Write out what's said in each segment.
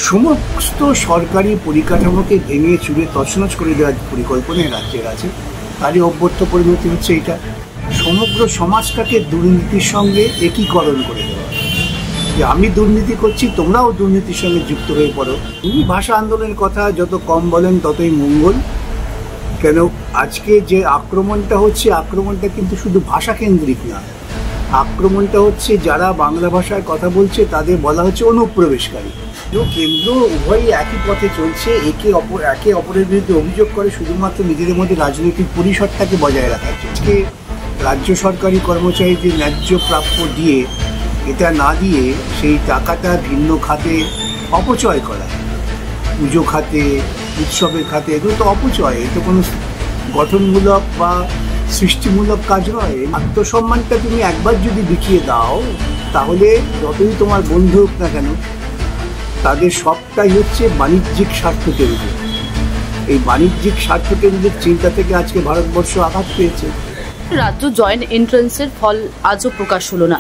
সমস্ত সরকারি পরিকাঠামোকে ভেঙে চুরে তছনছ করে দেওয়ার পরিকল্পনায় রাজ্যের আছে। তারই অভ্যর্থ পরিণতি হচ্ছে এটা, সমগ্র সমাজটাকে দুর্নীতির সঙ্গে একীকরণ করে দেওয়া, যে আমি দুর্নীতি করছি তোমরাও দুর্নীতির সঙ্গে যুক্ত হয়ে পড়ো। তিনি ভাষা আন্দোলনের কথা যত কম বলেন ততই মঙ্গল। কেন আজকে যে আক্রমণটা হচ্ছে, আক্রমণটা কিন্তু শুধু ভাষা কেন্দ্রিক না, আক্রমণটা হচ্ছে যারা বাংলা ভাষায় কথা বলছে তাদের বলা হচ্ছে অনুপ্রবেশকারী। কেন্দ্র উভয়ই একই পথে চলছে, একে অপরের বিরুদ্ধে অভিযোগ করে শুধুমাত্র নিজেদের মধ্যে রাজনৈতিক পরিসরটাকে বজায় রাখার জন্য। আজকে রাজ্য সরকারি কর্মচারীদের ন্যায্য প্রাপ্য দিয়ে এটা না দিয়ে সেই টাকাটা ভিন্ন খাতে অপচয় করা, পুজো খাতে, উৎসবের খাতে, এগুলো তো অপচয়, এ তো কোনো গঠনমূলক বা সৃষ্টিমূলক কাজ নয়। আত্মসম্মানটা তুমি একবার যদি দেখিয়ে দাও তাহলে যতই তোমার বন্ধু হোক না কেন, তাদের সবটাই হচ্ছে বাণিজ্যিক স্বার্থকেন্দ্রিক। এই বাণিজ্যিক স্বার্থকেন্দ্রিক চিন্তা থেকে আজকে ভারতবর্ষ আঘাত পেয়েছে। রাজ্য জয়েন্ট এন্ট্রান্সের ফল আজও প্রকাশ হলো না।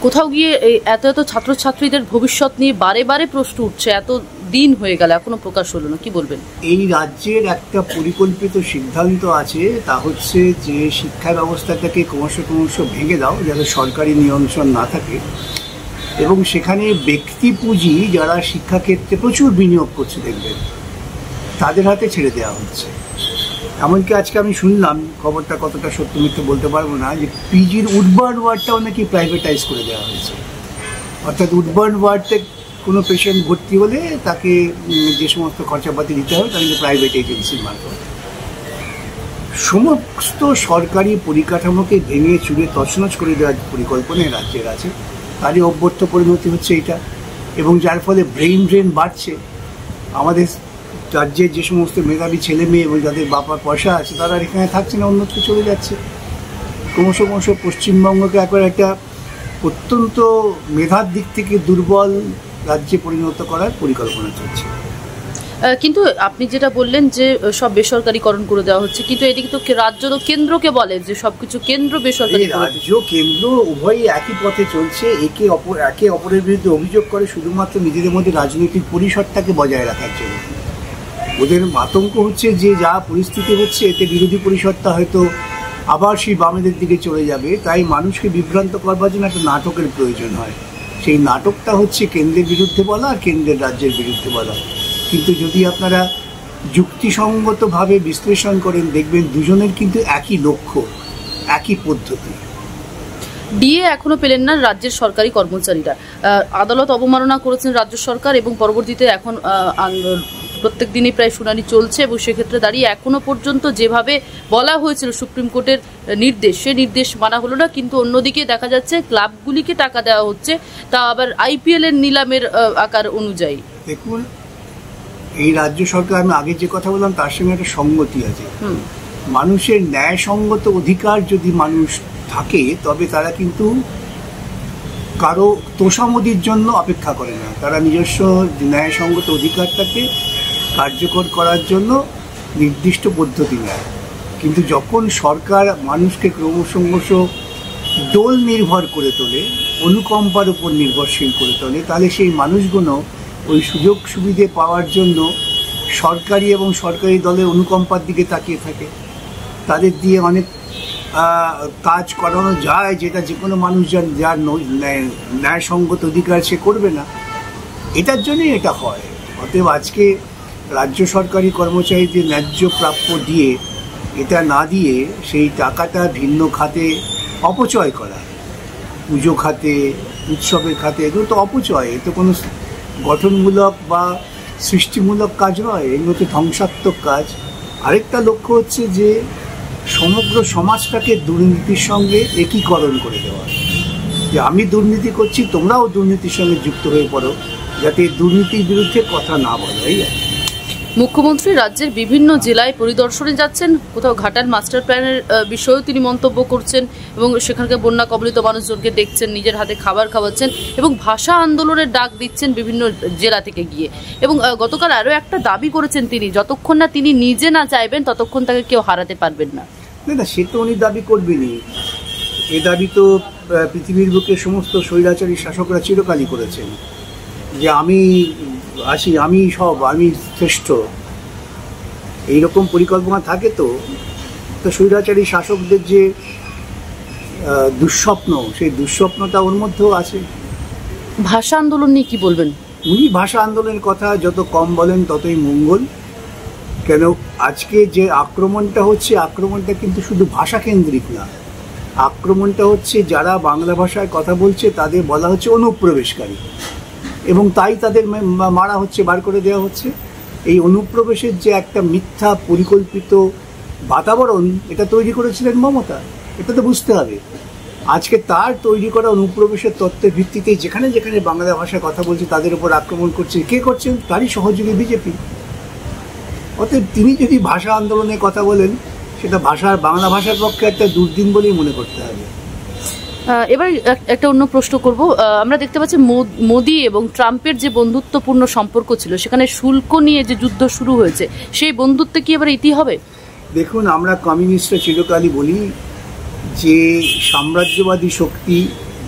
কোথাও গিয়ে এত ছাত্রছাত্রীদের ভবিষ্যৎ নিয়ে বারে বারে প্রশ্ন উঠছে, এত দিন হয়ে গেল এখনো প্রকাশ হলো না, কি বলবেন? এই রাজ্যের একটা পরিকল্পিত সিদ্ধান্ত আছে, তা হচ্ছে যে শিক্ষা ব্যবস্থাটাকে ক্রমশ ভেঙে দাও যাতে সরকারি নিয়ন্ত্রণ না থাকে, এবং সেখানে ব্যক্তি পুঁজি যারা শিক্ষাক্ষেত্রে প্রচুর বিনিয়োগ করছে দেখবেন তাদের হাতে ছেড়ে দেওয়া হচ্ছে। এমনকি আজকে আমি শুনলাম, খবরটা কতটা সত্য মিথ্যে বলতে পারবো না, যে পিজির উডবার্ন ওয়ার্ডটাও নাকি প্রাইভেটাইজ করে দেওয়া হয়েছে। অর্থাৎ উডবার্ন ওয়ার্ডে কোনো পেশেন্ট ভর্তি হলে তাকে যে সমস্ত খরচাপাতি দিতে হবে তাকে প্রাইভেট এজেন্সির মারফত। সমস্ত সরকারি পরিকাঠামোকে ভেঙে চুরে তছনছ করে দেওয়ার পরিকল্পনায় রাজ্যের আছে। তারই অভ্যর্থ পরিণতি হচ্ছে এটা, এবং যার ফলে ব্রেইন ড্রেন বাড়ছে। আমাদের রাজ্যের যে সমস্ত মেধাবী ছেলে মেয়ে এবং যাদের বাবার পয়সা আছে তারা এখানে থাকছে না, অন্যত্র চলে যাচ্ছে। ক্রমশ পশ্চিমবঙ্গকে একবার একটা অত্যন্ত মেধার দিক থেকে দুর্বল রাজ্যে পরিণত করার পরিকল্পনা চলছে। কিন্তু আপনি যেটা বললেন যে সব বেসরকারিকরণ করে দেওয়া হচ্ছে, কিন্তু এদিকে তো রাজ্য তো কেন্দ্রকে বলে যে সবকিছু কেন্দ্র বেসরকারি। রাজ্য কেন্দ্র উভয়ই একই পথে চলছে, একে অপরের বিরুদ্ধে অভিযোগ করে শুধুমাত্র নিজেদের মধ্যে রাজনৈতিক পরিসরটাকে বজায় রাখার জন্য। ওদের আতঙ্ক হচ্ছে যে যা পরিস্থিতি হচ্ছে এতে বিরোধী পরিসরটা হয়তো আবার সেই বামেদের দিকে চলে যাবে, তাই মানুষকে বিভ্রান্ত করবার জন্য একটা নাটকের প্রয়োজন হয়। সেই নাটকটা হচ্ছে কেন্দ্রের বিরুদ্ধে বলা আর কেন্দ্রের রাজ্যের বিরুদ্ধে বলা। কিন্তু যদি আপনারা যুক্তিসঙ্গতভাবে বিশ্লেষণ করেন দেখবেন দুজনের কিন্তু একই লক্ষ্য, একই পদ্ধতি। ডিএ এখনো পেলেন না রাজ্যের সরকারি কর্মচারীরা। আদালত অবমাননা করেছেন রাজ্য সরকার, এবং পরবর্তীতে এখন প্রত্যেক দিনই প্রায় শুনানি চলছে, এবং সেক্ষেত্রে দাঁড়িয়ে এখনো পর্যন্ত যেভাবে বলা হয়েছিল সুপ্রিম কোর্টের নির্দেশ, সে নির্দেশ মানা হলো না। কিন্তু অন্যদিকে দেখা যাচ্ছে ক্লাবগুলিকে টাকা দেওয়া হচ্ছে, তা আবার আইপিএল এর নিলামের আকার অনুযায়ী। দেখুন, এই রাজ্য সরকার, আমি আগে যে কথা বললাম তার সঙ্গে একটা সঙ্গতি আছে। মানুষের ন্যায়সঙ্গত অধিকার যদি মানুষ থাকে তবে তারা কিন্তু কারো তোষামদির জন্য অপেক্ষা করে না, তারা নিজস্ব ন্যায়সঙ্গত অধিকারটাকে কার্যকর করার জন্য নির্দিষ্ট পদ্ধতি নেয়। কিন্তু যখন সরকার মানুষকে ক্রমশ দোল নির্ভর করে তোলে, অনুকম্পার উপর নির্ভরশীল করে তোলে, তাহলে সেই মানুষগুলো ওই সুযোগ সুবিধে পাওয়ার জন্য সরকারি এবং সরকারি দলের অনুকম্পার দিকে তাকিয়ে থাকে। তাদের দিয়ে অনেক কাজ করানো যায় যেটা যে কোনো মানুষ যার ন্যায়সঙ্গত অধিকার সে করবে না, এটার জন্যই এটা হয়। অতএব আজকে রাজ্য সরকারি কর্মচারীদের ন্যায্য প্রাপ্য দিয়ে এটা না দিয়ে সেই টাকাটা ভিন্ন খাতে অপচয় করা, পুজো খাতে, উৎসবের খাতে, এগুলো তো অপচয়, এ তো কোনো গঠনমূলক বা সৃষ্টিমূলক কাজ নয়, এগুলো তো ধ্বংসাত্মক কাজ। আরেকটা লক্ষ্য হচ্ছে যে সমগ্র সমাজটাকে দুর্নীতির সঙ্গে একীকরণ করে দেওয়া, যে আমি দুর্নীতি করছি তোমরাও দুর্নীতির সঙ্গে যুক্ত হয়ে পড়ো, যাতে দুর্নীতির বিরুদ্ধে কথা না বলে। মুখ্যমন্ত্রী রাজ্যের বিভিন্ন জেলায় পরিদর্শনে যাচ্ছেন, কোথাও ঘাটাল মাস্টার প্ল্যানের বিষয়েও তিনি মন্তব্য করছেন, এবং সেখানকার বন্যা কবলিত মানুষজনকে দেখছেন, নিজের হাতে খাবার খাওয়াচ্ছেন, এবং ভাষা আন্দোলনের ডাক দিচ্ছেন বিভিন্ন জেলা থেকে গিয়ে। এবং গতকাল আরও একটা দাবি করেছেন তিনি, যতক্ষণ না তিনি নিজে না চাইবেন ততক্ষণ তাকে কেউ হারাতে পারবেন না। না, সে তো উনি দাবি করবেনই। এ দাবি তো পৃথিবীর বুকে সমস্ত স্বৈরাচারী শাসকরা চিরকালই করেছেন, যে আমি আসি, আমি শ্রেষ্ঠ, এইরকম পরিকল্পনা থাকে তো স্বৈরাচারী শাসকদের যে দুঃস্বপ্ন, সেই দুঃস্বপ্নটা ওর মধ্যেও আছে। ভাষা আন্দোলন নিয়ে কি বলবেন? উনি ভাষা আন্দোলনের কথা যত কম বলেন ততই মঙ্গল। কেন আজকে যে আক্রমণটা হচ্ছে, আক্রমণটা কিন্তু শুধু ভাষা কেন্দ্রিক না, আক্রমণটা হচ্ছে যারা বাংলা ভাষায় কথা বলছে তাদের বলা হচ্ছে অনুপ্রবেশকারী, এবং তাই তাদের মারা হচ্ছে, বার করে দেওয়া হচ্ছে। এই অনুপ্রবেশের যে একটা মিথ্যা পরিকল্পিত বাতাবরণ এটা তৈরি করেছিলেন মমতা, এটা তো বুঝতে হবে। আজকে তার তৈরি করা অনুপ্রবেশের তত্ত্বের ভিত্তিতে যেখানে যেখানে বাংলা ভাষায় কথা বলছে তাদের উপর আক্রমণ করছে, কে করছেন? তারই সহযোগী বিজেপি। অতএব তিনি যদি ভাষা আন্দোলনের কথা বলেন, সেটা বাংলা ভাষার পক্ষে একটা দুর্দিন বলেই মনে করতে হবে। এবার একটা অন্য প্রশ্ন করব। আমরা দেখতে পাচ্ছি মোদি এবং ট্রাম্পের যে বন্ধুত্বপূর্ণ সম্পর্ক ছিল, সেখানে শুল্ক নিয়ে যে যুদ্ধ শুরু হয়েছে, সেই বন্ধুত্বে কি এবার ইতি হবে? দেখুন, আমরা কমিউনিস্টরা চিরকালই বলি যে সাম্রাজ্যবাদী শক্তি,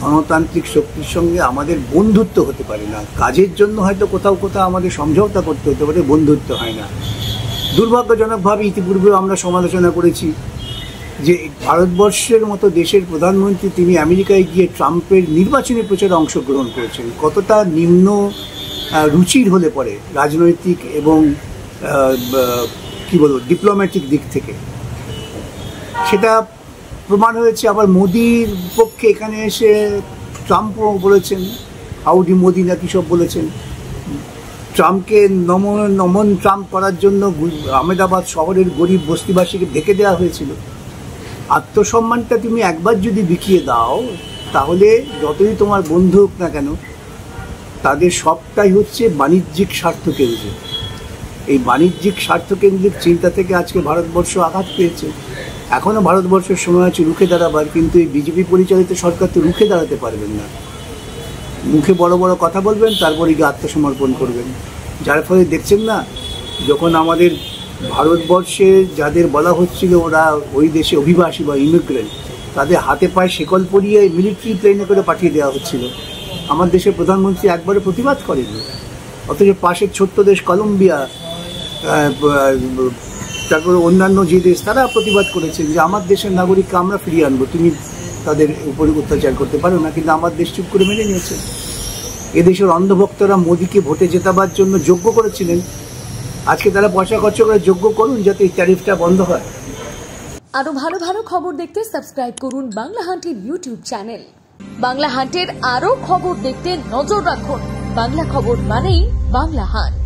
গণতান্ত্রিক শক্তির সঙ্গে আমাদের বন্ধুত্ব হতে পারে না। কাজের জন্য হয়তো কোথাও কোথাও আমাদের সমঝোতা করতে হতে পারে, বন্ধুত্ব হয় না। দুর্ভাগ্যজনকভাবে ইতিপূর্বেও আমরা সমালোচনা করেছি যে ভারতবর্ষের মতো দেশের প্রধানমন্ত্রী তিনি আমেরিকায় গিয়ে ট্রাম্পের নির্বাচনী প্রচারে অংশগ্রহণ করেছেন। কতটা নিম্ন রুচির হলে পরে রাজনৈতিক এবং ডিপ্লোম্যাটিক দিক থেকে, সেটা প্রমাণ হয়েছে। আবার মোদির পক্ষে এখানে এসে ট্রাম্পও বলেছেন, হাউডি মোদি না কী সব বলেছেন। ট্রাম্পকে নমন ট্রাম্প করার জন্য আহমেদাবাদ শহরের গরিব বস্তিবাসীকে ঢেকে দেওয়া হয়েছিল। আত্মসম্মানটা তুমি একবার যদি বিকিয়ে দাও, তাহলে যতই তোমার বন্ধু হোক না কেন, তাদের সবটাই হচ্ছে বাণিজ্যিক স্বার্থকেন্দ্রিক। এই বাণিজ্যিক স্বার্থকেন্দ্রিক চিন্তা থেকে আজকে ভারতবর্ষ আঘাত পেয়েছে। এখনও ভারতবর্ষের সময় আছে রুখে দাঁড়াবার, কিন্তু এই বিজেপি পরিচালিত সরকার তো রুখে দাঁড়াতে পারবেন না। মুখে বড় বড় কথা বলবেন, তারপরে গিয়ে আত্মসমর্পণ করবেন। যার ফলে দেখছেন না, যখন আমাদের ভারতবর্ষে যাদের বলা হচ্ছিল ওরা ওই দেশে অভিবাসী বা ইমিগ্রেন্ট, তাদের হাতে পায়ে শেকল পরিয়ে মিলিটারি প্লেনে করে পাঠিয়ে দেওয়া হচ্ছিল। আমার দেশের প্রধানমন্ত্রী একবারে প্রতিবাদ করেনি। অথচ পাশের ছোট্ট দেশ কলম্বিয়া, তারপরে অন্যান্য যে দেশ, তারা প্রতিবাদ করেছেন যে আমার দেশের নাগরিককে আমরা ফিরিয়ে আনবো, তুমি তাদের উপরে অত্যাচার করতে পারো না। কিন্তু আমার দেশ চুপ করে মেনে নিয়েছে। এদেশের অন্ধভক্তরা মোদিকে ভোটে জেতাবার জন্য যোগ্য করেছিলেন, আজকে তারা পয়সা খরচ করে যোগ্য করুন যাতে এই ট্যারিফটা বন্ধ হয়। আরো ভালো ভালো খবর দেখতে সাবস্ক্রাইব করুন বাংলা হান্টের ইউটিউব চ্যানেল। বাংলা হান্টের আরো খবর দেখতে নজর রাখুন। বাংলা খবর মানেই বাংলা হান্ট।